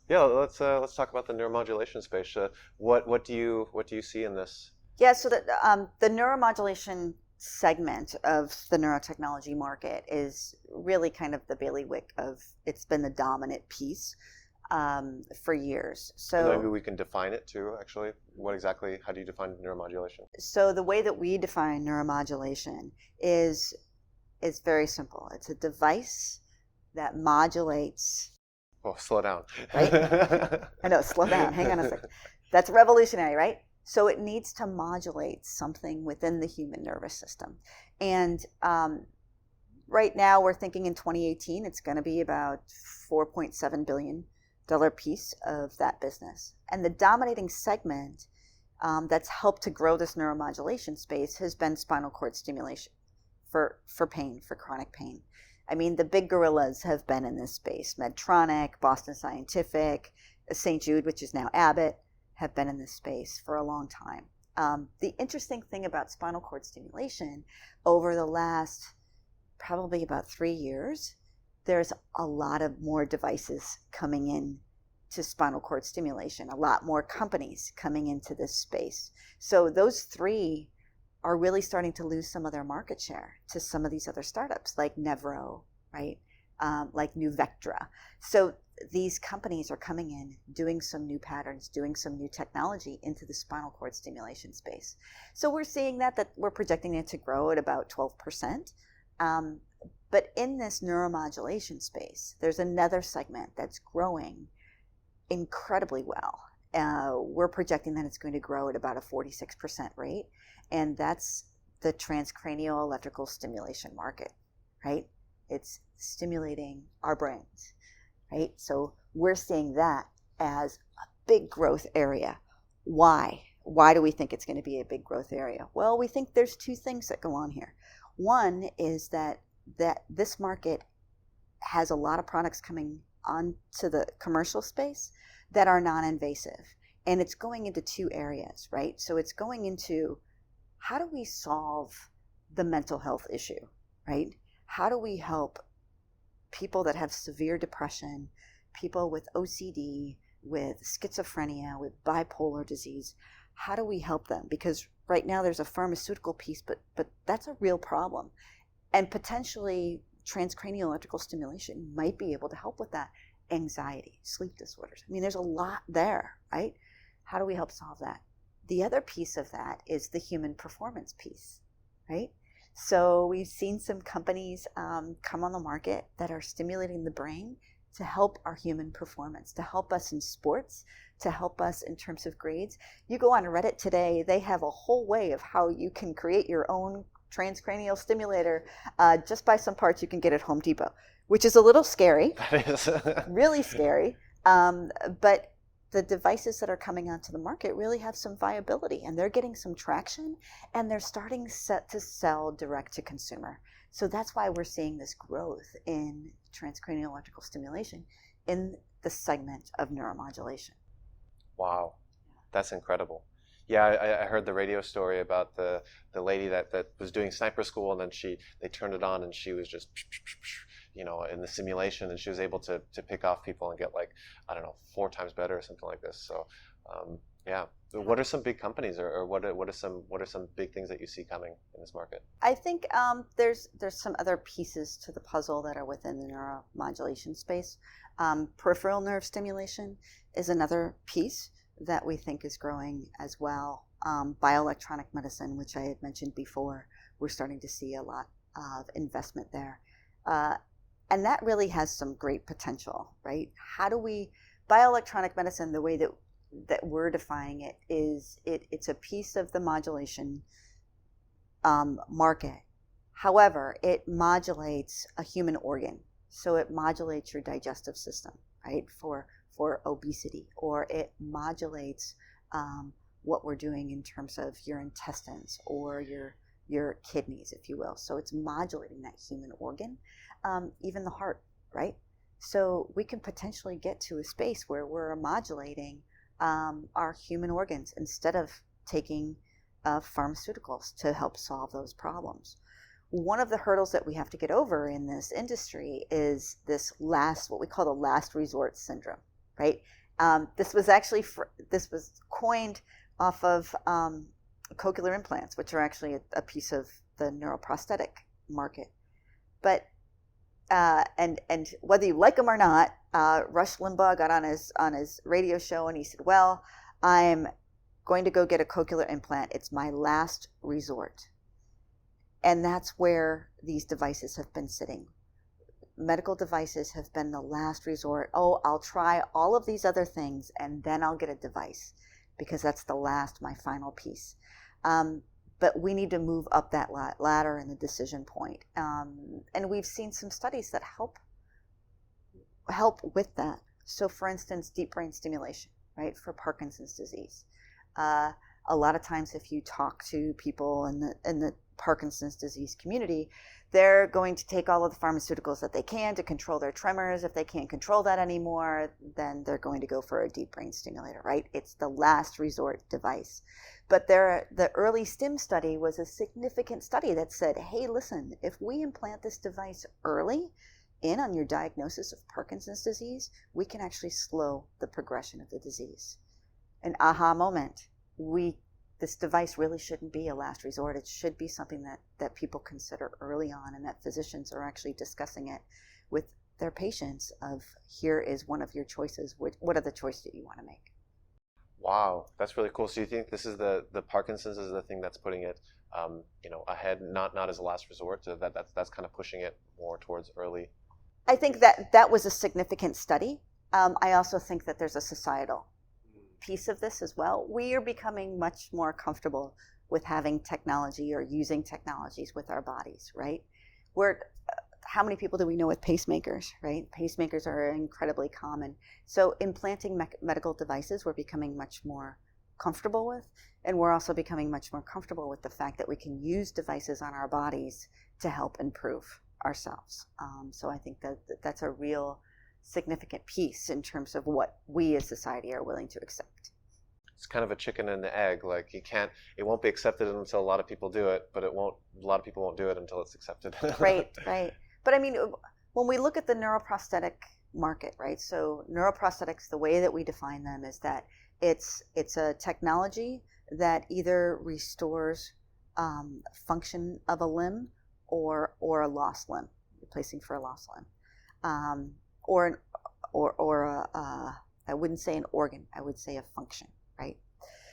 Yeah, let's talk about the neuromodulation space. What do you see in this? Yeah, so the neuromodulation segment of the neurotechnology market is really kind of the bailiwick of, it's been the dominant piece for years. And maybe So, we can define it too, actually. How do you define neuromodulation? so the way that we define neuromodulation is is very simple. It's a device that modulates, Oh, slow down. right? I know, slow down, hang on a second. That's revolutionary, right? So it needs to modulate something within the human nervous system. And right now we're thinking in 2018, it's going to be about $4.7 billion piece of that business. And the dominating segment that's helped to grow this neuromodulation space has been spinal cord stimulation for pain, for chronic pain. I mean, the big gorillas have been in this space. Medtronic, Boston Scientific, St. Jude, which is now Abbott, have been in this space for a long time. The interesting thing about spinal cord stimulation over the last probably about 3 years, there's a lot of more devices coming in to spinal cord stimulation, a lot more companies coming into this space. So those three are really starting to lose some of their market share to some of these other startups like Nevro, right? Like Nuvectra. So these companies are coming in, doing some new patterns, doing some new technology into the spinal cord stimulation space. So we're seeing that we're projecting it to grow at about 12%. But in this neuromodulation space, there's another segment that's growing incredibly well. We're projecting that it's going to grow at about a 46% rate, and that's the transcranial electrical stimulation market, right? It's stimulating our brains, right? So we're seeing that as a big growth area. Why? Why do we think it's going to be a big growth area? Well, we think there's two things that go on here. One is that this market has a lot of products coming onto the commercial space that are non-invasive. And it's going into two areas, right? So it's going into, how do we solve the mental health issue, right? How do we help people that have severe depression, people with OCD, with schizophrenia, with bipolar disease? How do we help them? Because right now there's a pharmaceutical piece, but that's a real problem. And potentially transcranial electrical stimulation might be able to help with that. Anxiety, sleep disorders. I mean, there's a lot there, right? How do we help solve that? The other piece of that is the human performance piece, right? So we've seen some companies come on the market that are stimulating the brain to help our human performance, to help us in sports, to help us in terms of grades. You go on Reddit today, they have a whole way of how you can create your own transcranial stimulator. Just buy some parts you can get at Home Depot, which is a little scary, That is. really scary. But the devices that are coming onto the market really have some viability, and they're getting some traction, and they're starting to sell direct to consumer. So that's why we're seeing this growth in transcranial electrical stimulation in the segment of neuromodulation. Wow, that's incredible. Yeah, I heard the radio story about the lady that was doing sniper school, and then they turned it on, and she was just, in the simulation, and she was able to pick off people and get, like, I don't know, 4 times better or something like this. So yeah. What are some big companies, or what are some big things that you see coming in this market? I think there's some other pieces to the puzzle that are within the neuromodulation space. Peripheral nerve stimulation is another piece that we think is growing as well. Bioelectronic medicine, which I had mentioned before, we're starting to see a lot of investment there. And that really has some great potential, right? Bioelectronic medicine, the way that we're defining it, is it's a piece of the modulation market. However, it modulates a human organ. So it modulates your digestive system, right, for obesity, or it modulates what we're doing in terms of your intestines or your kidneys, if you will. So it's modulating that human organ, even the heart, right? So we can potentially get to a space where we're modulating our human organs instead of taking pharmaceuticals to help solve those problems. One of the hurdles that we have to get over in this industry is what we call the last resort syndrome, right? This was coined off of cochlear implants, which are actually a piece of the neuroprosthetic market. But and whether you like them or not, Rush Limbaugh got on his radio show and he said, "Well, I'm going to go get a cochlear implant. It's my last resort." And that's where these devices have been sitting. Medical devices have been the last resort. Oh, I'll try all of these other things and then I'll get a device because that's my final piece. But we need to move up that ladder in the decision point. And we've seen some studies that help with that. So for instance, deep brain stimulation, right, for Parkinson's disease. A lot of times if you talk to people in the Parkinson's disease community, they're going to take all of the pharmaceuticals that they can to control their tremors. If they can't control that anymore, then they're going to go for a deep brain stimulator, right? It's the last resort device. But the early STIM study was a significant study that said, hey, listen, if we implant this device early in on your diagnosis of Parkinson's disease, we can actually slow the progression of the disease. An aha moment. This device really shouldn't be a last resort. It should be something that people consider early on, and that physicians are actually discussing it with their patients of, here is one of your choices. What are the choices that you want to make? Wow, that's really cool. So you think this is the Parkinson's is the thing that's putting it ahead, not as a last resort, so that's kind of pushing it more towards early? I think that was a significant study. I also think that there's a societal piece of this as well. We are becoming much more comfortable with having technology or using technologies with our bodies, right? How many people do we know with pacemakers, right? Pacemakers are incredibly common. So implanting medical devices we're becoming much more comfortable with, and we're also becoming much more comfortable with the fact that we can use devices on our bodies to help improve ourselves. So I think that's a real significant piece in terms of what we as society are willing to accept. It's kind of a chicken and the egg. Like it won't be accepted until a lot of people do it, but a lot of people won't do it until it's accepted. Right. But I mean, when we look at the neuroprosthetic market, right? So neuroprosthetics, the way that we define them is that it's a technology that either restores function of a limb or a lost limb, replacing for a lost limb. Or I wouldn't say an organ, I would say a function, right?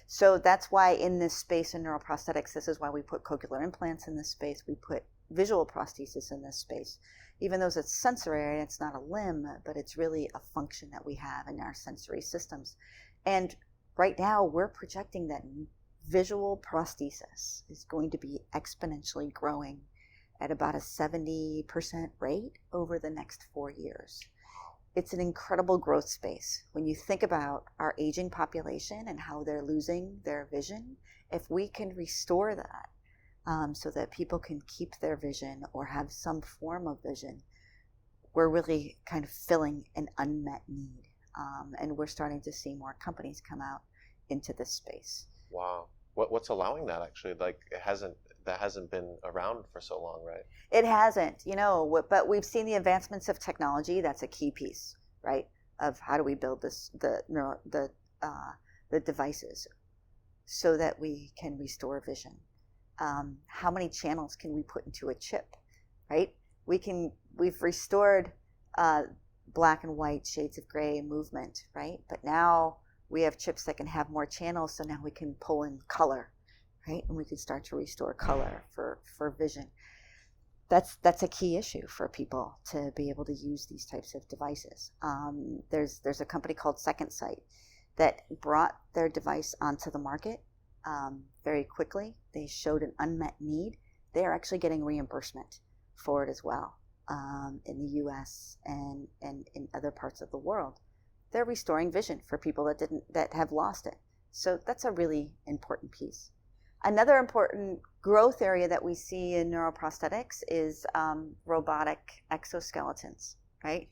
So that's why in this space in neuroprosthetics, this is why we put cochlear implants in this space, we put visual prosthesis in this space. Even though it's sensory, it's not a limb, but it's really a function that we have in our sensory systems. And right now we're projecting that visual prosthesis is going to be exponentially growing at about a 70% rate over the next 4 years. It's an incredible growth space. When you think about our aging population and how they're losing their vision, if we can restore that so that people can keep their vision or have some form of vision, we're really kind of filling an unmet need. And we're starting to see more companies come out into this space. Wow. What's allowing that actually? Like that hasn't been around for so long, right? It hasn't, but we've seen the advancements of technology. That's a key piece, right? Of how do we build the devices so that we can restore vision. How many channels can we put into a chip, right? We've restored black and white, shades of gray movement, right? But now we have chips that can have more channels, so now we can pull in color, right? And we can start to restore color for vision. That's a key issue for people to be able to use these types of devices. There's a company called Second Sight that brought their device onto the market very quickly. They showed an unmet need. They are actually getting reimbursement for it as well in the U.S. and in other parts of the world. They're restoring vision for people that have lost it. So that's a really important piece. Another important growth area that we see in neuroprosthetics is robotic exoskeletons, right?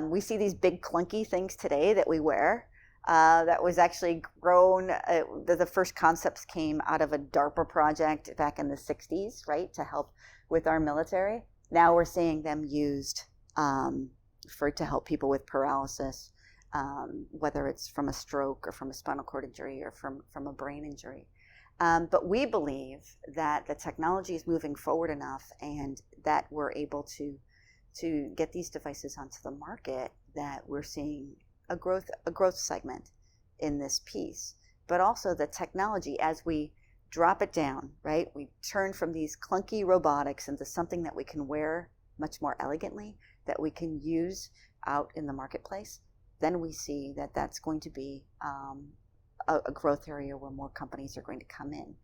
We see these big clunky things today that we wear. That was actually grown, the first concepts came out of a DARPA project back in the 60s, right, to help with our military. Now we're seeing them used to help people with paralysis whether it's from a stroke or from a spinal cord injury or from a brain injury. But we believe that the technology is moving forward enough and that we're able to get these devices onto the market that we're seeing a growth segment in this piece. But also the technology, as we drop it down, right? We turn from these clunky robotics into something that we can wear much more elegantly, that we can use out in the marketplace. Then we see that that's going to be a growth area where more companies are going to come in.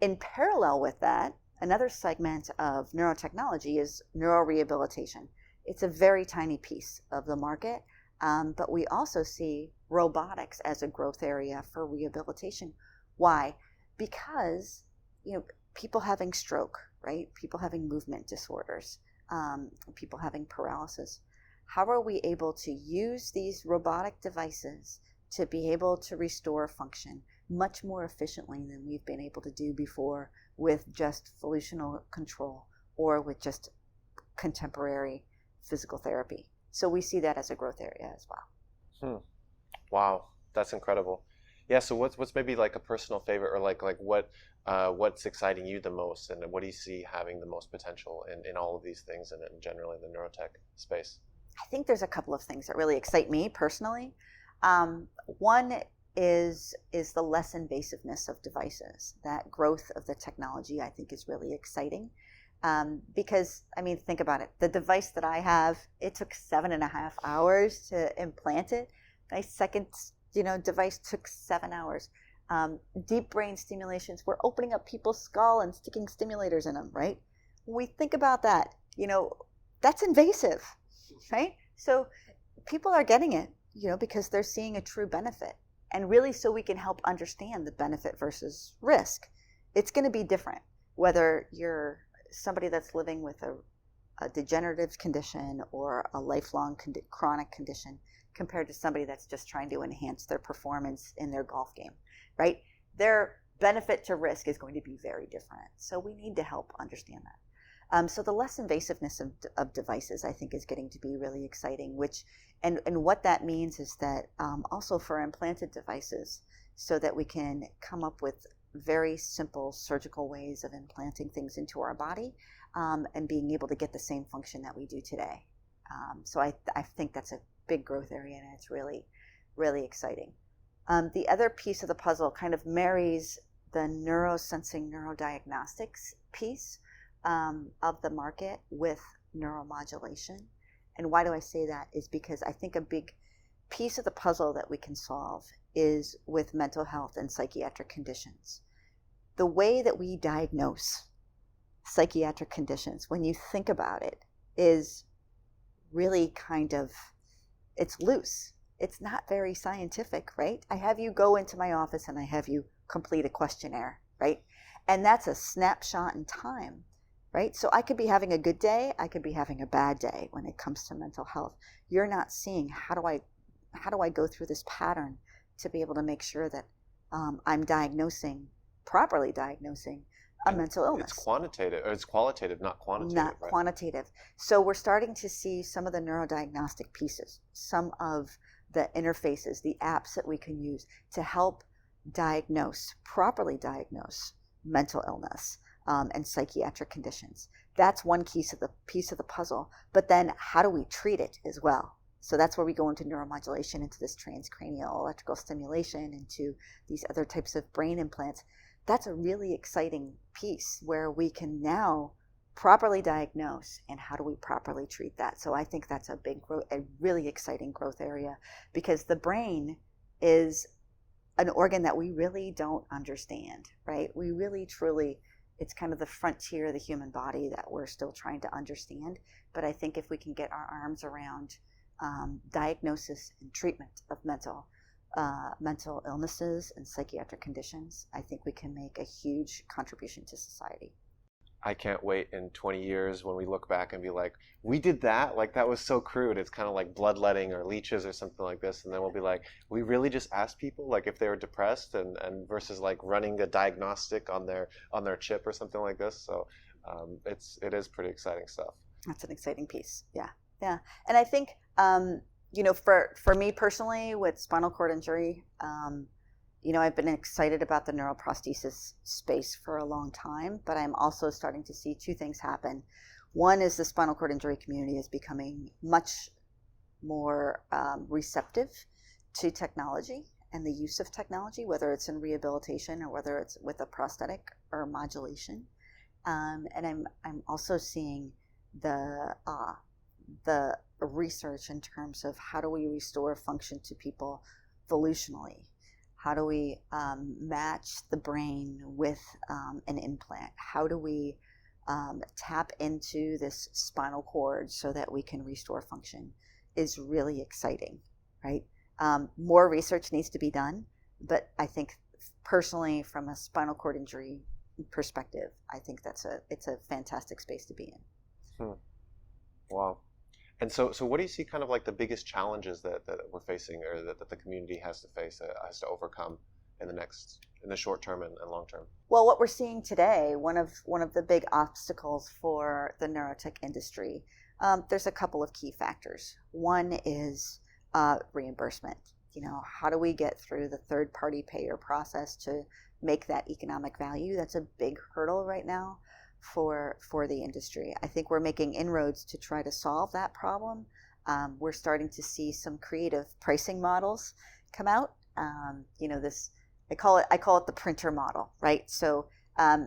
In parallel with that, another segment of neurotechnology is neuro rehabilitation. It's a very tiny piece of the market, but we also see robotics as a growth area for rehabilitation. Why? Because people having stroke, right? People having movement disorders, people having paralysis. How are we able to use these robotic devices to be able to restore function much more efficiently than we've been able to do before with just volitional control or with just contemporary physical therapy? So we see that as a growth area as well. Wow, that's incredible. Yeah, so what's maybe like a personal favorite, or like what's exciting you the most, and what do you see having the most potential in all of these things and in generally the neurotech space? I think there's a couple of things that really excite me personally. One is the less invasiveness of devices. That growth of the technology, I think, is really exciting. Because, I mean, think about it. The device that I have, it took 7.5 hours to implant it. My second, device took 7 hours. Deep brain stimulations, we're opening up people's skull and sticking stimulators in them, right? When we think about that, that's invasive, right? So people are getting it, because they're seeing a true benefit. And really, so we can help understand the benefit versus risk. It's going to be different, whether you're somebody that's living with a degenerative condition or a lifelong chronic condition compared to somebody that's just trying to enhance their performance in their golf game, right? Their benefit to risk is going to be very different. So we need to help understand that. So the less invasiveness of devices, I think, is getting to be really exciting, and what that means is that also for implanted devices, so that we can come up with very simple surgical ways of implanting things into our body and being able to get the same function that we do today. So I think that's a big growth area, and it's really, really exciting. The other piece of the puzzle kind of marries the neurosensing neurodiagnostics piece of the market with neuromodulation. And why do I say that is because I think a big piece of the puzzle that we can solve is with mental health and psychiatric conditions. The way that we diagnose psychiatric conditions, when you think about it, is really it's loose. It's not very scientific, right? I have you go into my office and I have you complete a questionnaire, right? And that's a snapshot in time, right? So I could be having a good day, I could be having a bad day when it comes to mental health. You're not seeing how do I go through this pattern to be able to make sure that I'm properly diagnosing a mental illness. It's quantitative, or it's qualitative, not quantitative. Not right? quantitative. So we're starting to see some of the neurodiagnostic pieces, some of the interfaces, the apps that we can use to help properly diagnose mental illness and psychiatric conditions. That's one piece of the puzzle. But then how do we treat it as well? So that's where we go into neuromodulation, into this transcranial electrical stimulation, into these other types of brain implants. That's a really exciting piece where we can now properly diagnose, and how do we properly treat that? So I think that's a really exciting growth area, because the brain is an organ that we really don't understand, right? We really, truly, it's kind of the frontier of the human body that we're still trying to understand. But I think if we can get our arms around diagnosis and treatment of mental illnesses and psychiatric conditions, I think we can make a huge contribution to society. I can't wait in 20 years when we look back and be like, we did that? Like, that was so crude. It's kind of like bloodletting or leeches or something like this. And then we'll be like, we really just asked people like if they were depressed, and versus like running a diagnostic on their chip or something like this. So it is pretty exciting stuff. That's an exciting piece. Yeah. And I think, For me personally, with spinal cord injury, I've been excited about the neuroprosthesis space for a long time, but I'm also starting to see two things happen. One is the spinal cord injury community is becoming much more receptive to technology and the use of technology, whether it's in rehabilitation or whether it's with a prosthetic or modulation. And I'm also seeing the research in terms of how do we restore function to people volitionally. How do we match the brain with an implant? How do we tap into this spinal cord so that we can restore function is really exciting, right? More research needs to be done, but I think personally from a spinal cord injury perspective, I think it's a fantastic space to be in. Wow. And so what do you see kind of like the biggest challenges that we're facing, or that the community has to face, has to overcome in the short term and long term? Well, what we're seeing today, one of the big obstacles for the neurotech industry, there's a couple of key factors. One is reimbursement. How do we get through the third-party payer process to make that economic value? That's a big hurdle right now for the industry. I think we're making inroads to try to solve that problem. We're starting to see some creative pricing models come out. I call it the printer model, right? So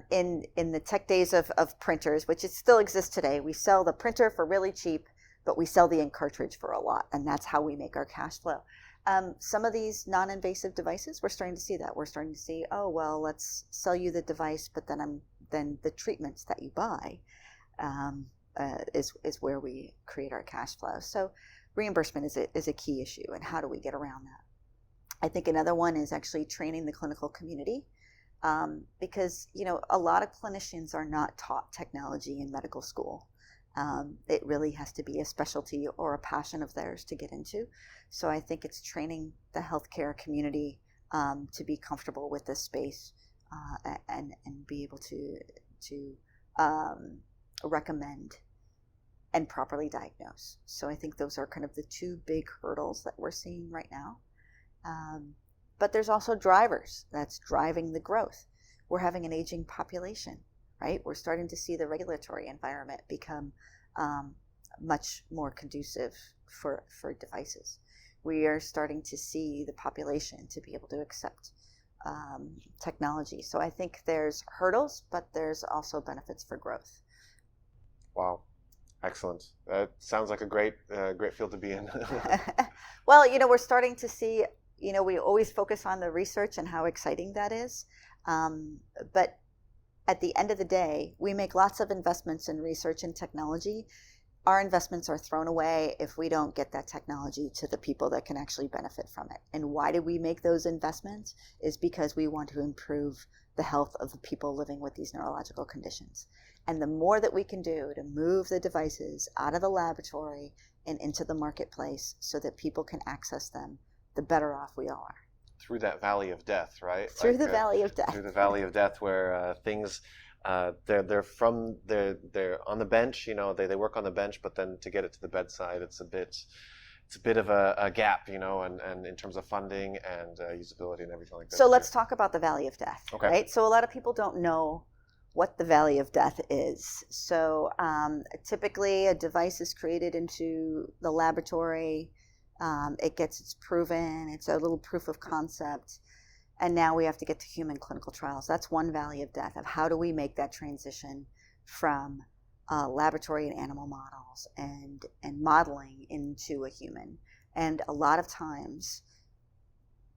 in the tech days of printers, which it still exists today, we sell the printer for really cheap, but we sell the ink cartridge for a lot, and that's how we make our cash flow. Some of these non-invasive devices, we're starting to see that. We're starting to see, oh, well, let's sell you the device, but then the treatments that you buy is where we create our cash flow. So reimbursement is a key issue, and how do we get around that? I think another one is actually training the clinical community, because a lot of clinicians are not taught technology in medical school. It really has to be a specialty or a passion of theirs to get into. So I think it's training the healthcare community to be comfortable with this space and be able to recommend and properly diagnose. So I think those are kind of the two big hurdles that we're seeing right now. But there's also drivers that's driving the growth. We're having an aging population, right? We're starting to see the regulatory environment become much more conducive for devices. We are starting to see the population to be able to accept technology. So I think there's hurdles, but there's also benefits for growth. Wow. Excellent. That sounds like a great field to be in. Well, we're starting to see, we always focus on the research and how exciting that is. But at the end of the day, we make lots of investments in research and technology. Our investments are thrown away if we don't get that technology to the people that can actually benefit from it. And why do we make those investments? Is because we want to improve the health of the people living with these neurological conditions. And the more that we can do to move the devices out of the laboratory and into the marketplace so that people can access them, the better off we all are. Through that valley of death, right? Through the valley of death. Through the valley of death, where things they're on the bench. They work on the bench, but then to get it to the bedside, it's a bit of a gap, and in terms of funding and usability and everything like that. So let's talk about the valley of death, okay. Right? So a lot of people don't know what the valley of death is. So typically a device is created into the laboratory. It's proven, it's a little proof of concept, and now we have to get to human clinical trials. That's one valley of death of how do we make that transition from laboratory and animal models and modeling into a human. And a lot of times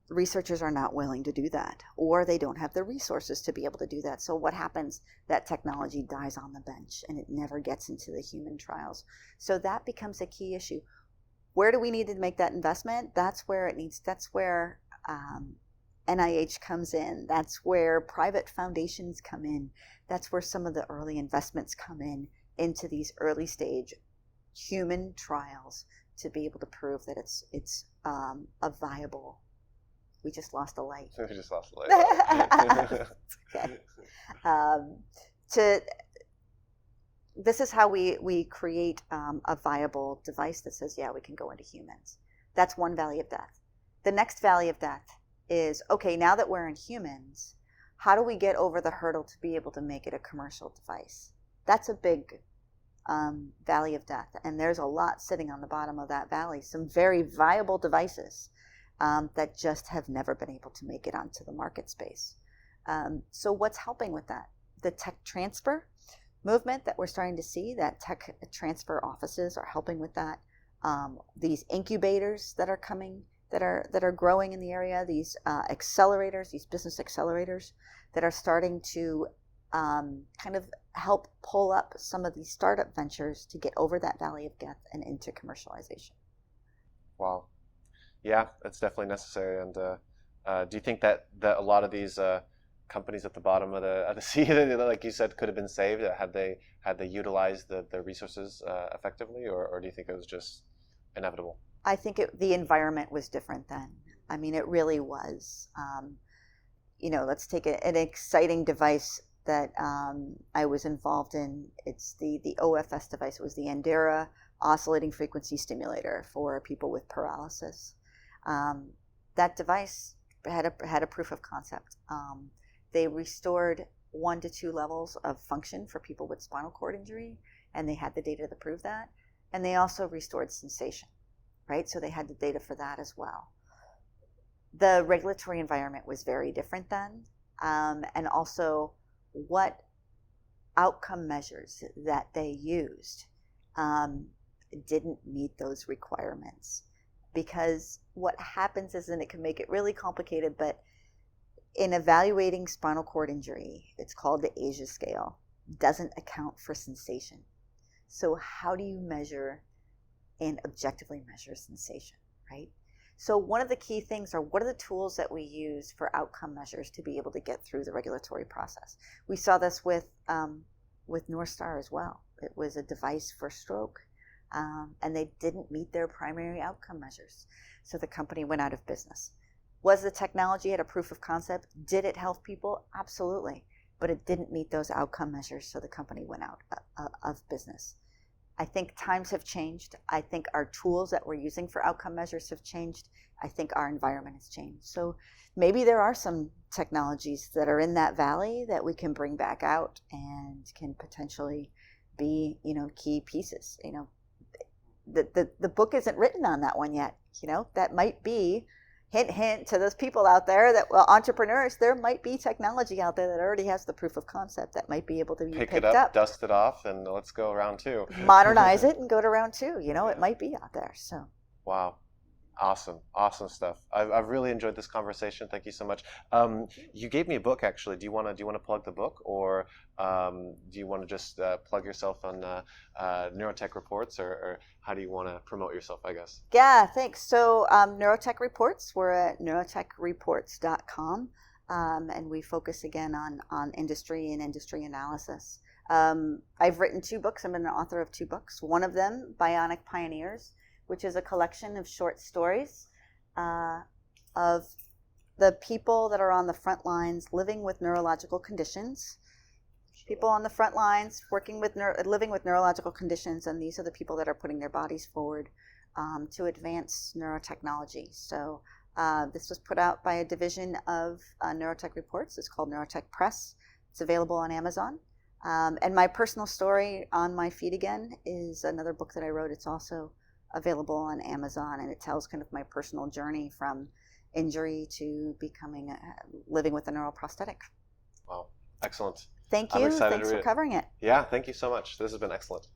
researchers are not willing to do that, or they don't have the resources to be able to do that. So what happens? That technology dies on the bench and it never gets into the human trials. So that becomes a key issue. Where do we need to make that investment? That's where NIH comes in. That's where private foundations come in. That's where some of the early investments come into these early stage human trials to be able to prove that it's a viable. We just lost a light. We just lost a light. Okay. This is how we create a viable device that says, yeah, we can go into humans. That's one valley of death. The next valley of death is, okay, now that we're in humans, how do we get over the hurdle to be able to make it a commercial device? That's a big valley of death. And there's a lot sitting on the bottom of that valley, some very viable devices that just have never been able to make it onto the market space. So what's helping with that? The tech transfer movement that we're starting to see, that tech transfer offices are helping with that. These incubators that are coming, that are growing in the area, these accelerators, these business accelerators that are starting to kind of help pull up some of these startup ventures to get over that valley of death and into commercialization. Wow. Yeah, that's definitely necessary. And do you think that a lot of these companies at the bottom of the sea, like you said, could have been saved had they utilized the resources effectively, or do you think it was just inevitable? I think the environment was different then. I mean, it really was. Let's take an exciting device that I was involved in. It's the OFS device. It was the Andera oscillating frequency stimulator for people with paralysis. That device had a proof of concept. They restored 1 to 2 levels of function for people with spinal cord injury, and they had the data to prove that. And they also restored sensation, right? So they had the data for that as well. The regulatory environment was very different then, and also what outcome measures that they used didn't meet those requirements. Because what happens is, and it can make it really complicated, but in evaluating spinal cord injury, it's called the ASIA scale, doesn't account for sensation. So how do you measure and objectively measure sensation, right? So one of the key things are, what are the tools that we use for outcome measures to be able to get through the regulatory process? We saw this with North Star as well. It was a device for stroke, and they didn't meet their primary outcome measures. So the company went out of business. Was the technology at a proof of concept? Did it help people? Absolutely. But it didn't meet those outcome measures, so the company went out of business. I think times have changed. I think our tools that we're using for outcome measures have changed. I think our environment has changed. So maybe there are some technologies that are in that valley that we can bring back out and can potentially be, key pieces. The book isn't written on that one yet. That might be, hint to those people out there that, entrepreneurs, there might be technology out there that already has the proof of concept that might be able to be picked it up, dust it off, and let's go round 2. Modernize it and go to round 2. It might be out there. So. Wow. Awesome stuff. I've really enjoyed this conversation. Thank you so much. You gave me a book, actually. Do you want to plug the book, or do you want to just plug yourself on Neurotech Reports, or how do you want to promote yourself, I guess? Yeah, thanks. So Neurotech Reports, we're at neurotechreports.com, and we focus again on industry and industry analysis. I've written 2 books. I'm an author of 2 books. One of them, Bionic Pioneers, which is a collection of short stories of the people that are on the front lines living with neurological conditions. People on the front lines living with neurological conditions, and these are the people that are putting their bodies forward to advance neurotechnology. So this was put out by a division of Neurotech Reports. It's called Neurotech Press. It's available on Amazon. And my personal story, On My Feet Again, is another book that I wrote. It's also available on Amazon, and it tells kind of my personal journey from injury to living with a neuroprosthetic. Wow, excellent. Thank you. Thanks for covering it. Yeah, thank you so much. This has been excellent.